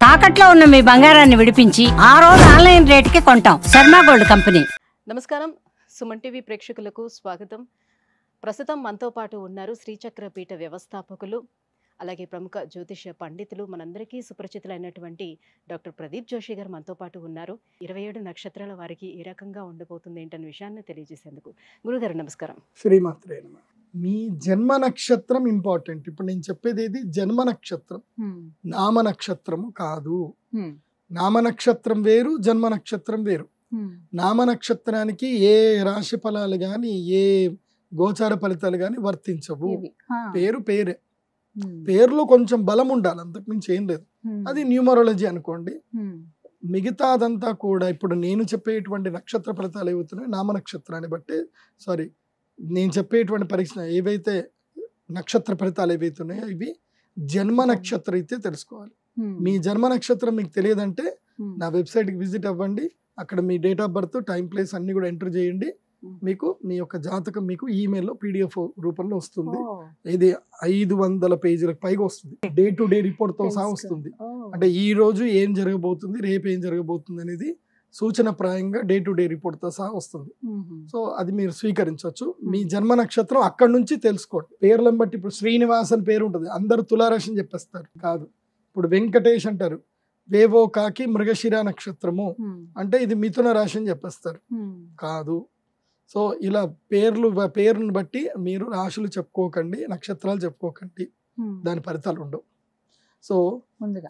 తాకట్లో ఉన్న మీ బంగారాన్ని విడిపించి ఆ రోజు ఆన్లైన్ రేటుకి కొంటాం. Sharma gold company. నమస్కారం, సుమన్ టీవీ ప్రేక్షకులకు స్వాగతం. ప్రస్తుతం మనతో పాటు ఉన్నారు శ్రీచక్ర పీఠ వ్యవస్థాపకులు, అలాగే ప్రముఖ జ్యోతిష్య పండితులు, మనందరికీ సుపరిచితులైనటువంటి డాక్టర్ ప్రదీప్ జోషి గారు మనతో పాటు ఉన్నారు. 27 నక్షత్రాల వారికి ఏ రకంగా ఉండబోతుంది ఏంటనే విషయాన్ని తెలియజేసేందుకు గురుగారు నమస్కారం. శ్రీమాత్రే నమః. మీ జన్మ నక్షత్రం ఇంపార్టెంట్. ఇప్పుడు నేను చెప్పేది ఏది, జన్మ నక్షత్రం, నామ నక్షత్రము కాదు. నామ నక్షత్రం వేరు, జన్మ నక్షత్రం వేరు. నామ నక్షత్రానికి ఏ రాశి ఫలాలు గాని ఏ గోచార ఫలితాలు గాని వర్తించవు. పేరు పేరే, పేరులో కొంచెం బలం ఉండాలి, అంతకుమించి ఏం లేదు. అది న్యూమరాలజీ అనుకోండి. మిగతా అదంతా కూడా ఇప్పుడు నేను చెప్పేటువంటి నక్షత్ర ఫలితాలు ఏవవుతున్నాయి నామ నక్షత్రాన్ని బట్టి, సారీ నేను చెప్పేటువంటి పరీక్ష ఏవైతే నక్షత్ర ఫలితాలు ఏవైతున్నాయో ఇవి జన్మ నక్షత్రం అయితే తెలుసుకోవాలి. మీ జన్మ నక్షత్రం మీకు తెలియదంటే నా వెబ్సైట్కి విజిట్ అవ్వండి. అక్కడ మీ date of birth, time, place అన్ని కూడా ఎంటర్ చేయండి. మీకు మీ యొక్క జాతకం మీకు ఈమెయిల్లో PDF రూపంలో వస్తుంది. ఇది 500 పేజీలకు పైగా వస్తుంది. డే టు డే రిపోర్ట్ తో సహా వస్తుంది. అంటే ఈ రోజు ఏం జరగబోతుంది, రేపు ఏం జరగబోతుంది అనేది సూచన ప్రాయంగా డే టు డే రిపోర్ట్ తో సహా వస్తుంది. సో అది మీరు స్వీకరించవచ్చు. మీ జన్మ నక్షత్రం అక్కడ నుంచి తెలుసుకోండి. పేర్లను బట్టి ఇప్పుడు శ్రీనివాస్ అని పేరు ఉంటుంది, అందరు తులారాశి అని చెప్పేస్తారు. కాదు. ఇప్పుడు వెంకటేష్ అంటారు, వేవో కాకి మృగశిర నక్షత్రము అంటే ఇది మిథున రాశి అని చెప్పేస్తారు. కాదు. సో ఇలా పేరును బట్టి మీరు రాశులు చెప్పుకోకండి, నక్షత్రాలు చెప్పుకోకండి, దాని ఫలితాలు ఉండవు. సో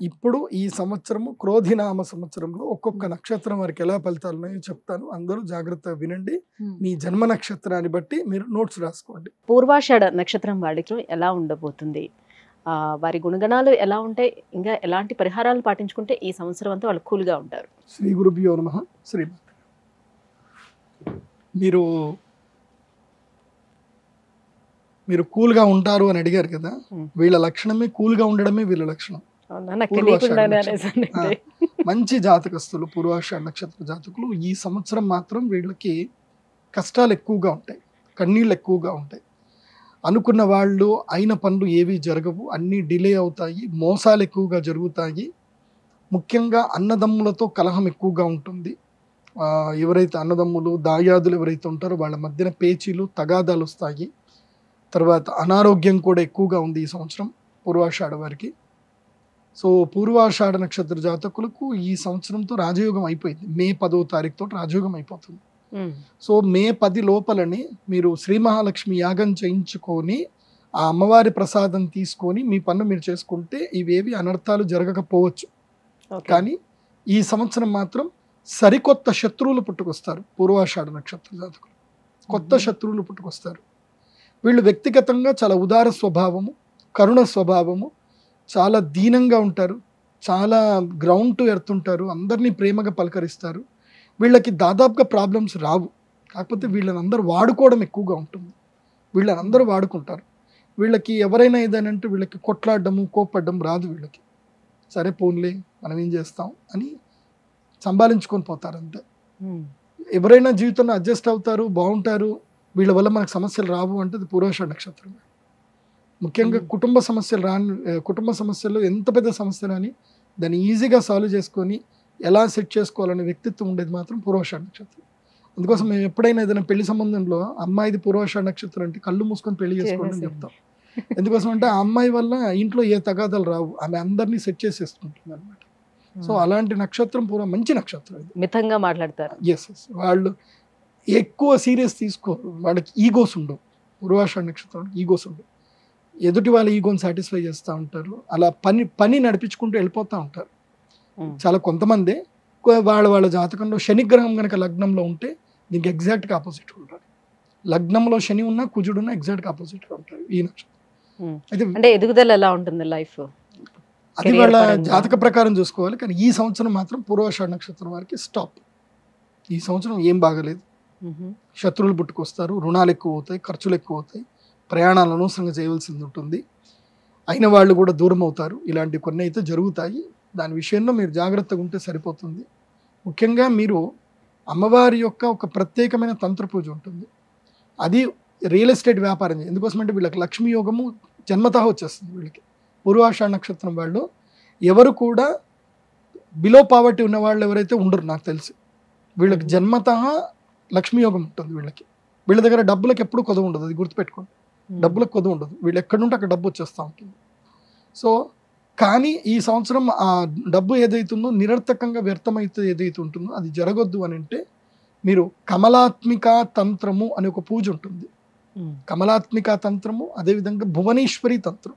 ఇప్పుడు ఈ సంవత్సరము క్రోధినామ సంవత్సరంలో ఒక్కొక్క నక్షత్రం వారికి ఎలా ఫలితాలు ఉన్నాయో చెప్తాను. అందరూ జాగ్రత్తగా వినండి. మీ జన్మ నక్షత్రాన్ని బట్టి మీరు నోట్స్ రాసుకోండి. పూర్వాషాఢ నక్షత్రం వాళ్ళకి ఎలా ఉండబోతుంది, వారి గుణగణాలు ఎలా ఉంటాయి, ఇంకా ఎలాంటి పరిహారాలు పాటించుకుంటే ఈ సంవత్సరం అంతా వాళ్ళు కూల్గా ఉంటారు? శ్రీ గురుభ్యో నమః. శ్రీమాత్రే. మీరు కూల్గా ఉంటారు అని అడిగారు కదా, వీళ్ళ లక్షణమే కూల్గా ఉండడమే వీళ్ళ లక్షణం. మంచి జాతకస్తులు పూర్వాషాఢ నక్షత్ర జాతకులు ఈ సంవత్సరం మాత్రం వీళ్ళకి కష్టాలు ఎక్కువగా ఉంటాయి, కన్నీళ్ళు ఎక్కువగా ఉంటాయి. అనుకున్న వాళ్ళు అయిన పనులు ఏవి జరగవు, అన్నీ డిలే అవుతాయి, మోసాలు ఎక్కువగా జరుగుతాయి. ముఖ్యంగా అన్నదమ్ములతో కలహం ఎక్కువగా ఉంటుంది. ఎవరైతే అన్నదమ్ములు దాయాదులు ఎవరైతే ఉంటారో వాళ్ళ మధ్యన పేచీలు తగాదాలు వస్తాయి. తర్వాత అనారోగ్యం కూడా ఎక్కువగా ఉంది ఈ సంవత్సరం పూర్వాషాఢ వారికి. సో పూర్వాషాఢ నక్షత్ర జాతకులకు ఈ సంవత్సరంతో రాజయోగం అయిపోయింది. మే 10వ తారీఖుతో రాజయోగం అయిపోతుంది. సో మే 10 లోపలని మీరు శ్రీ మహాలక్ష్మి యాగం చేయించుకొని ఆ అమ్మవారి ప్రసాదం తీసుకొని మీ పన్ను మీరు చేసుకుంటే ఇవేవి అనర్థాలు జరగకపోవచ్చు. కానీ ఈ సంవత్సరం మాత్రం సరికొత్త శత్రువులు పుట్టుకొస్తారు. పూర్వాషాఢ నక్షత్ర జాతకులు కొత్త శత్రువులు పుట్టుకొస్తారు. వీళ్ళు వ్యక్తిగతంగా చాలా ఉదార స్వభావము, కరుణ స్వభావము, చాలా దీనంగా ఉంటారు, చాలా గ్రౌండ్ టు ఎర్త్ ఉంటారు, అందరినీ ప్రేమగా పలకరిస్తారు. వీళ్ళకి దాదాపుగా ప్రాబ్లమ్స్ రావు. కాకపోతే వీళ్ళని అందరూ వాడుకోవడం ఎక్కువగా ఉంటుంది. వీళ్ళని అందరూ వాడుకుంటారు. వీళ్ళకి ఎవరైనా ఏదైనా అంటే వీళ్ళకి కొట్లాడడము కోపడ్డం రాదు. వీళ్ళకి సరే పోన్లే మనం ఏం చేస్తాం అని సంభాలించుకొని పోతారు అంతే. ఎవరైనా జీవితంలో అడ్జస్ట్ అవుతారు, బాగుంటారు, వీళ్ళ వల్ల మనకు సమస్యలు రావు అంటే అది పూర్వాషాఢ నక్షత్రం. ముఖ్యంగా కుటుంబ సమస్యలు ఎంత పెద్ద సమస్య రాని దాన్ని ఈజీగా సాల్వ్ చేసుకొని ఎలా సెట్ చేసుకోవాలనే వ్యక్తిత్వం ఉండేది మాత్రం పూర్వాషాఢ నక్షత్రం. అందుకోసం మేము ఎప్పుడైనా ఏదైనా పెళ్లి సంబంధంలో అమ్మాయిది పూర్వాషాఢ నక్షత్రం అంటే కళ్ళు మూసుకొని పెళ్లి చేసుకోండి అని చెప్తాం. ఎందుకోసం అంటే ఆ అమ్మాయి వల్ల ఇంట్లో ఏ తగాదాలు రావు, ఆమె అందరినీ సెట్ చేసేసుకుంటుంది అనమాట. సో అలాంటి నక్షత్రం మంచి నక్షత్రం. మితంగా మాట్లాడతారు. ఎస్. వాళ్ళు ఎక్కువ సీరియస్ తీసుకోరు, వాళ్ళకి ఈగోస్ ఉండవు. పూర్వాషాఢ నక్షత్రం ఈగోస్ ఉండవు. ఎదుటి వాళ్ళ ఈగోని సాటిస్ఫై చేస్తూ ఉంటారు. అలా పని నడిపించుకుంటూ వెళ్ళిపోతూ ఉంటారు. చాలా కొంతమంది వాళ్ళ జాతకంలో శనిగ్రహం కనుక లగ్నంలో ఉంటే దీనికి ఎగ్జాక్ట్గా ఆపోజిట్గా ఉంటారు. లగ్నంలో శని ఉన్నా కుజుడున్నా ఎగ్జాక్ట్గా ఆపోజిట్గా ఉంటారు ఈ నక్షత్రం. అయితే ఎదుగుదల ఎలా ఉంటుంది లైఫ్, అది వాళ్ళ జాతక ప్రకారం చూసుకోవాలి. కానీ ఈ సంవత్సరం మాత్రం పూర్వాషాఢ నక్షత్రం వారికి స్టాప్. ఈ సంవత్సరం ఏం బాగలేదు. శత్రువులు పుట్టుకొస్తారు, రుణాలు ఎక్కువ అవుతాయి, ఖర్చులు ఎక్కువ అవుతాయి, ప్రయాణాలు అనవసరంగా చేయవలసింది ఉంటుంది, అయిన వాళ్ళు కూడా దూరం అవుతారు. ఇలాంటి కొన్ని అయితే జరుగుతాయి. దాని విషయంలో మీరు జాగ్రత్తగా ఉంటే సరిపోతుంది. ముఖ్యంగా మీరు అమ్మవారి యొక్క ఒక ప్రత్యేకమైన తంత్ర పూజ ఉంటుంది. అది రియల్ ఎస్టేట్ వ్యాపారం. ఎందుకోసమంటే వీళ్ళకి లక్ష్మీ యోగము జన్మతః వచ్చేస్తుంది. వీళ్ళకి పూర్వాషాఢ నక్షత్రం వాళ్ళు ఎవరు కూడా బిలో పావర్టీ ఉన్న వాళ్ళు ఎవరైతే ఉండరు నాకు తెలిసి. వీళ్ళకి జన్మతః లక్ష్మీ యోగం ఉంటుంది. వీళ్ళ దగ్గర డబ్బులకు ఎప్పుడు కొదవ ఉండదు, అది గుర్తుపెట్టుకోండి. డబ్బులకు కొదవ ఉండదు, వీళ్ళు ఎక్కడుంటే అక్కడ డబ్బు వచ్చేస్తూ ఉంటుంది. సో కానీ ఈ సంవత్సరం ఆ డబ్బు ఏదైతుందో నిరర్థకంగా వ్యర్థమైతే ఏదైతే ఉంటుందో అది జరగొద్దు అని అంటే మీరు కమలాత్మిక తంత్రము అనే ఒక పూజ ఉంటుంది. కమలాత్మిక తంత్రము, అదేవిధంగా భువనేశ్వరి తంత్రం.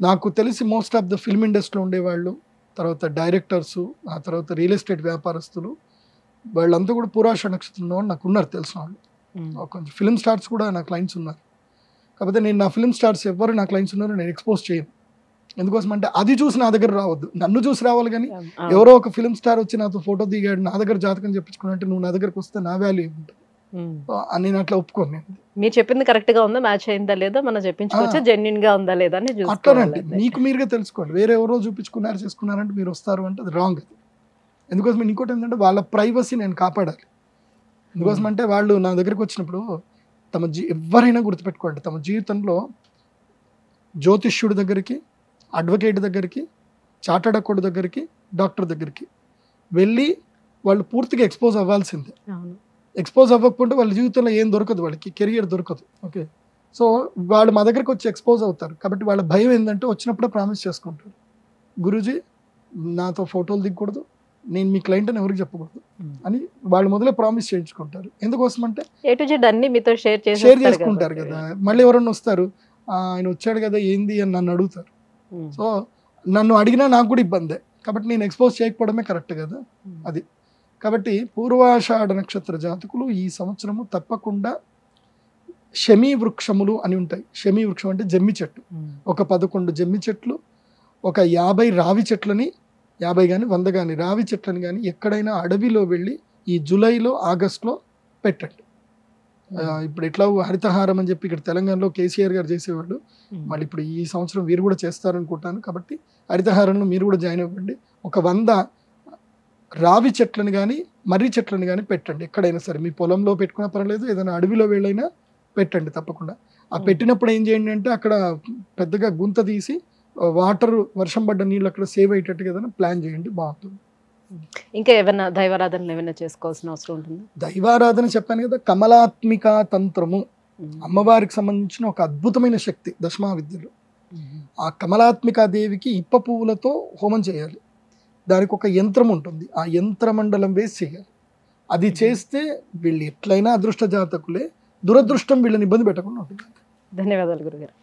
నాకు తెలిసి మోస్ట్ ఆఫ్ ద ఫిల్మ్ ఇండస్ట్రీలో ఉండేవాళ్ళు, తర్వాత డైరెక్టర్సు, ఆ తర్వాత రియల్ ఎస్టేట్ వ్యాపారస్తులు, వాళ్ళంతా కూడా పూర్వాషాఢ నక్షత్రంలో నాకు ఉన్నారు తెలిసిన వాళ్ళు. కొంచెం ఫిల్మ్ స్టార్స్ కూడా నా క్లయింట్స్ ఉన్నారు. కాకపోతే నేను నా ఫిల్మ్ స్టార్స్ ఎవరు నా క్లయింట్స్ ఉన్నారో నేను ఎక్స్పోజ్ చేయను. ఎందుకోసం అంటే అది చూసి నా దగ్గర రావద్దు, నన్ను చూసి రావాలి. కానీ ఎవరో ఒక ఫిల్మ్ స్టార్ వచ్చి నాతో ఫోటో దిగాడు, నా దగ్గర జాతకం చెప్పించుకున్నట్టు నువ్వు నా దగ్గరకు వస్తే నా వాల్యూ ఏముంటుంది నేను అట్లా ఒప్పుకోను. నేను మీరు చెప్పింది కరెక్ట్ గా ఉందా, మ్యాచ్ అయిందా లేదా, మనం చెప్పించుకోవచ్చా, జెన్యున్ గా ఉందా లేదా అని అట్లానండి. మీకు మీరుగా తెలుసుకోండి. వేరే ఎవరో చూపించుకున్నారు చేసుకున్నారంటే మీరు వస్తారు అంటే అది రాంగ్. అది ఎందుకోసం ఇంకోటి ఏంటంటే వాళ్ళ ప్రైవసీ నేను కాపాడాలి. ఎందుకోసం అంటే వాళ్ళు నా దగ్గరికి వచ్చినప్పుడు ఎవరైనా గుర్తుపెట్టుకోండి, తమ జీవితంలో జ్యోతిష్యుడి దగ్గరికి, అడ్వకేట్ దగ్గరికి, చార్టర్డ్ అకౌంట్ దగ్గరికి, డాక్టర్ దగ్గరికి వెళ్ళి వాళ్ళు పూర్తిగా ఎక్స్పోజ్ అవ్వాల్సిందే. ఎక్స్పోజ్ అవ్వకపోతే వాళ్ళ జీవితంలో ఏం దొరకదు, వాళ్ళకి కెరియర్ దొరకదు. ఓకే, సో వాళ్ళు మా దగ్గరికి వచ్చి ఎక్స్పోజ్ అవుతారు. కాబట్టి వాళ్ళ భయం ఏంటంటే వచ్చినప్పుడే ప్రామిస్ చేసుకుంటారు, గురూజీ నాతో ఫోటోలు దిగకూడదు, నేను మీ క్లయింట్ అని ఎవరికి చెప్పకూడదు అని వాళ్ళు మొదలే ప్రామిస్ చేయించుకుంటారు. ఎందుకోసం అంటే షేర్ చేసుకుంటారు కదా. మళ్ళీ ఎవరన్నా వస్తారు, ఆయన వచ్చాడు కదా ఏంది అని నన్ను అడుగుతారు. సో నన్ను అడిగినా నాకు కూడా ఇబ్బందే. కాబట్టి నేను ఎక్స్పోజ్ చేయకపోవడమే కరెక్ట్ కదా. అది కాబట్టి పూర్వాషాఢ నక్షత్ర జాతకులు ఈ సంవత్సరము తప్పకుండా శమీ వృక్షములు అని ఉంటాయి. శమీ వృక్షం అంటే జమ్మి చెట్టు, ఒక 11 జమ్మి చెట్లు, ఒక 50 రావి చెట్లని, 50 కానీ 100 కానీ రావి చెట్లని కానీ ఎక్కడైనా అడవిలో వెళ్ళి ఈ జూలైలో ఆగస్టులో పెట్టండి. ఇప్పుడు ఎట్లా హరితహారం అని చెప్పి ఇక్కడ తెలంగాణలో కేసీఆర్ గారు చేసేవాళ్ళు, మళ్ళీ ఇప్పుడు ఈ సంవత్సరం వీరు కూడా చేస్తారనుకుంటాను. కాబట్టి హరితహారంలో మీరు కూడా జాయిన్ అవ్వండి. ఒక 100 రావి చెట్లను కానీ మర్రి చెట్లను కానీ పెట్టండి. ఎక్కడైనా సరే మీ పొలంలో పెట్టుకున్నా పర్లేదు, ఏదైనా అడవిలో వెళ్ళైనా పెట్టండి తప్పకుండా. ఆ పెట్టినప్పుడు ఏం చేయండి అంటే అక్కడ పెద్దగా గుంత తీసి వాటర్, వర్షం పడ్డ నీళ్ళు అక్కడ సేవ్ అయ్యేటట్టుగా ఏదైనా ప్లాన్ చేయండి, బాగుంటుంది. ఇంకా ఏమైనా దైవారాధనలు ఏమైనా చేసుకోవాల్సిన అవసరం ఉంటుంది? దైవారాధన చెప్పాను కదా, కమలాత్మిక తంత్రము అమ్మవారికి సంబంధించిన ఒక అద్భుతమైన శక్తి దశమా విద్యలో. ఆ కమలాత్మికా దేవికి ఇప్ప పువ్వులతో హోమం చేయాలి. దానికి ఒక యంత్రం ఉంటుంది, ఆ యంత్ర మండలం వేసి చేయాలి. అది చేస్తే వీళ్ళు ఎట్లయినా అదృష్ట జాతకులే, దురదృష్టం వీళ్ళని ఇబ్బంది పెట్టకుండా ఉంటుంది. ధన్యవాదాలు గురుగారు.